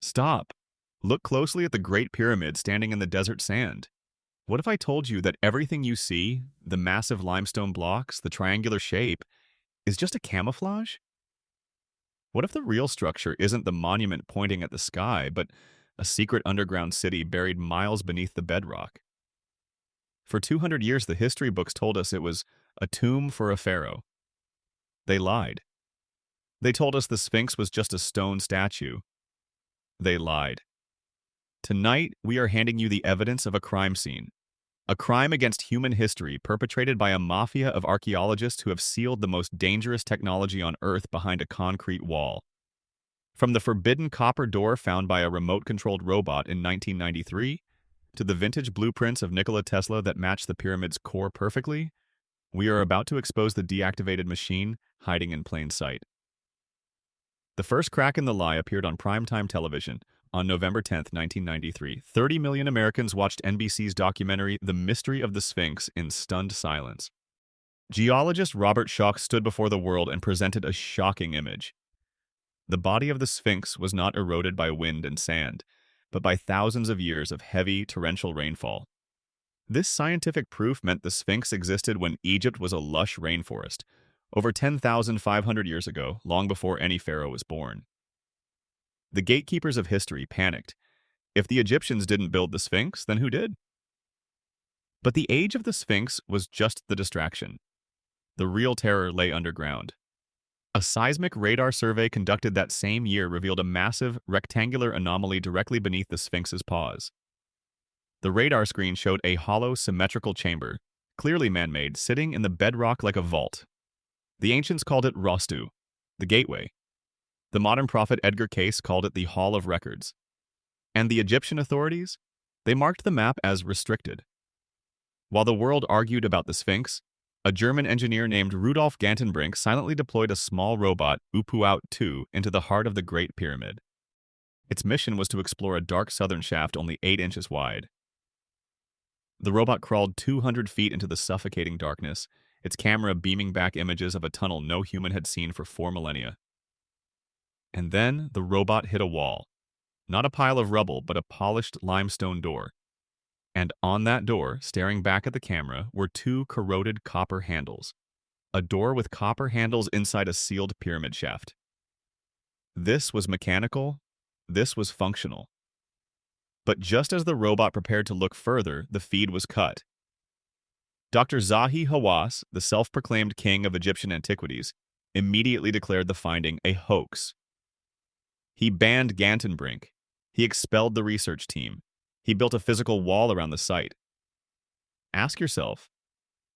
Stop. Look closely at the Great Pyramid standing in the desert sand. What if I told you that everything you see, the massive limestone blocks, the triangular shape, is just a camouflage? What if the real structure isn't the monument pointing at the sky, but a secret underground city buried miles beneath the bedrock? For 200 years, the history books told us it was a tomb for a pharaoh. They lied. They told us the Sphinx was just a stone statue. They lied. Tonight, we are handing you the evidence of a crime scene. A crime against human history perpetrated by a mafia of archaeologists who have sealed the most dangerous technology on Earth behind a concrete wall. From the forbidden copper door found by a remote-controlled robot in 1993, to the vintage blueprints of Nikola Tesla that match the pyramid's core perfectly, we are about to expose the deactivated machine hiding in plain sight. The first crack in the lie appeared on primetime television on November 10, 1993. 30 million Americans watched NBC's documentary The Mystery of the Sphinx in stunned silence. Geologist Robert Schoch stood before the world and presented a shocking image. The body of the Sphinx was not eroded by wind and sand, but by thousands of years of heavy torrential rainfall. This scientific proof meant the Sphinx existed when Egypt was a lush rainforest, over 10,500 years ago, long before any pharaoh was born. The gatekeepers of history panicked. If the Egyptians didn't build the Sphinx, then who did? But the age of the Sphinx was just the distraction. The real terror lay underground. A seismic radar survey conducted that same year revealed a massive, rectangular anomaly directly beneath the Sphinx's paws. The radar screen showed a hollow, symmetrical chamber, clearly man-made, sitting in the bedrock like a vault. The ancients called it Rostu, the gateway. The modern prophet Edgar Cayce called it the Hall of Records. And the Egyptian authorities? They marked the map as restricted. While the world argued about the Sphinx, a German engineer named Rudolf Gantenbrink silently deployed a small robot, Upuaut-2, into the heart of the Great Pyramid. Its mission was to explore a dark southern shaft only 8 inches wide. The robot crawled 200 feet into the suffocating darkness, its camera beaming back images of a tunnel no human had seen for 4 millennia. And then the robot hit a wall. Not a pile of rubble, but a polished limestone door. And on that door, staring back at the camera, were 2 corroded copper handles. A door with copper handles inside a sealed pyramid shaft. This was mechanical. This was functional. But just as the robot prepared to look further, the feed was cut. Dr. Zahi Hawass, the self-proclaimed king of Egyptian antiquities, immediately declared the finding a hoax. He banned Gantenbrink. He expelled the research team. He built a physical wall around the site. Ask yourself,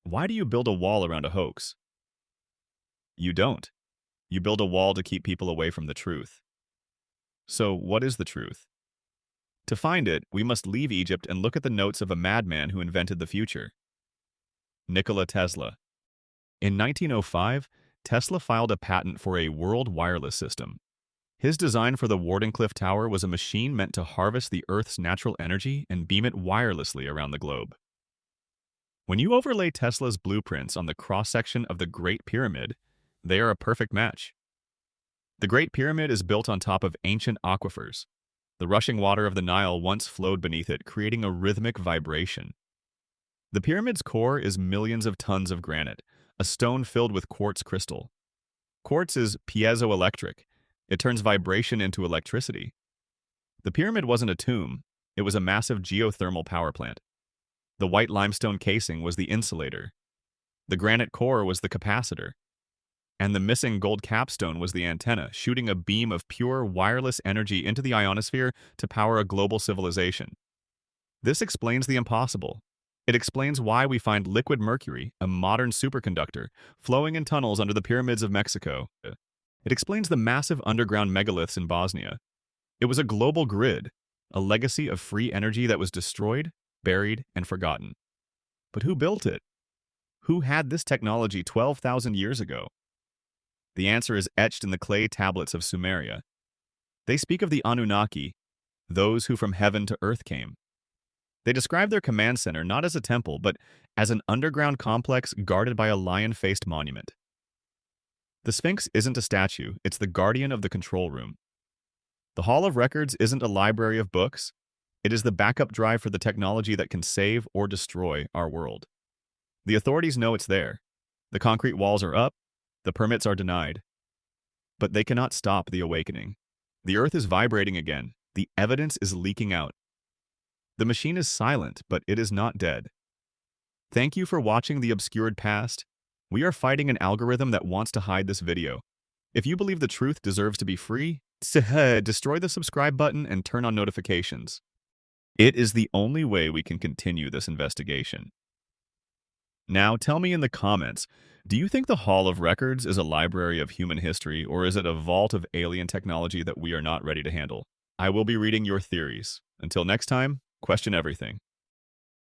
why do you build a wall around a hoax? You don't. You build a wall to keep people away from the truth. So, what is the truth? To find it, we must leave Egypt and look at the notes of a madman who invented the future. Nikola Tesla. In 1905, Tesla filed a patent for a world wireless system. His design for the Wardenclyffe Tower was a machine meant to harvest the Earth's natural energy and beam it wirelessly around the globe. When you overlay Tesla's blueprints on the cross-section of the Great Pyramid, they are a perfect match. The Great Pyramid is built on top of ancient aquifers. The rushing water of the Nile once flowed beneath it, creating a rhythmic vibration. The pyramid's core is millions of tons of granite, a stone filled with quartz crystal. Quartz is piezoelectric. It turns vibration into electricity. The pyramid wasn't a tomb. It was a massive geothermal power plant. The white limestone casing was the insulator. The granite core was the capacitor. And the missing gold capstone was the antenna, shooting a beam of pure wireless energy into the ionosphere to power a global civilization. This explains the impossible. It explains why we find liquid mercury, a modern superconductor, flowing in tunnels under the pyramids of Mexico. It explains the massive underground megaliths in Bosnia. It was a global grid, a legacy of free energy that was destroyed, buried, and forgotten. But who built it? Who had this technology 12,000 years ago? The answer is etched in the clay tablets of Sumeria. They speak of the Anunnaki, those who from heaven to earth came. They describe their command center not as a temple, but as an underground complex guarded by a lion-faced monument. The Sphinx isn't a statue, it's the guardian of the control room. The Hall of Records isn't a library of books. It is the backup drive for the technology that can save or destroy our world. The authorities know it's there. The concrete walls are up. The permits are denied. But they cannot stop the awakening. The Earth is vibrating again. The evidence is leaking out. The machine is silent, but it is not dead. Thank you for watching The Obscured Past. We are fighting an algorithm that wants to hide this video. If you believe the truth deserves to be free, destroy the subscribe button and turn on notifications. It is the only way we can continue this investigation. Now, tell me in the comments, do you think the Hall of Records is a library of human history, or is it a vault of alien technology that we are not ready to handle? I will be reading your theories. Until next time, question everything.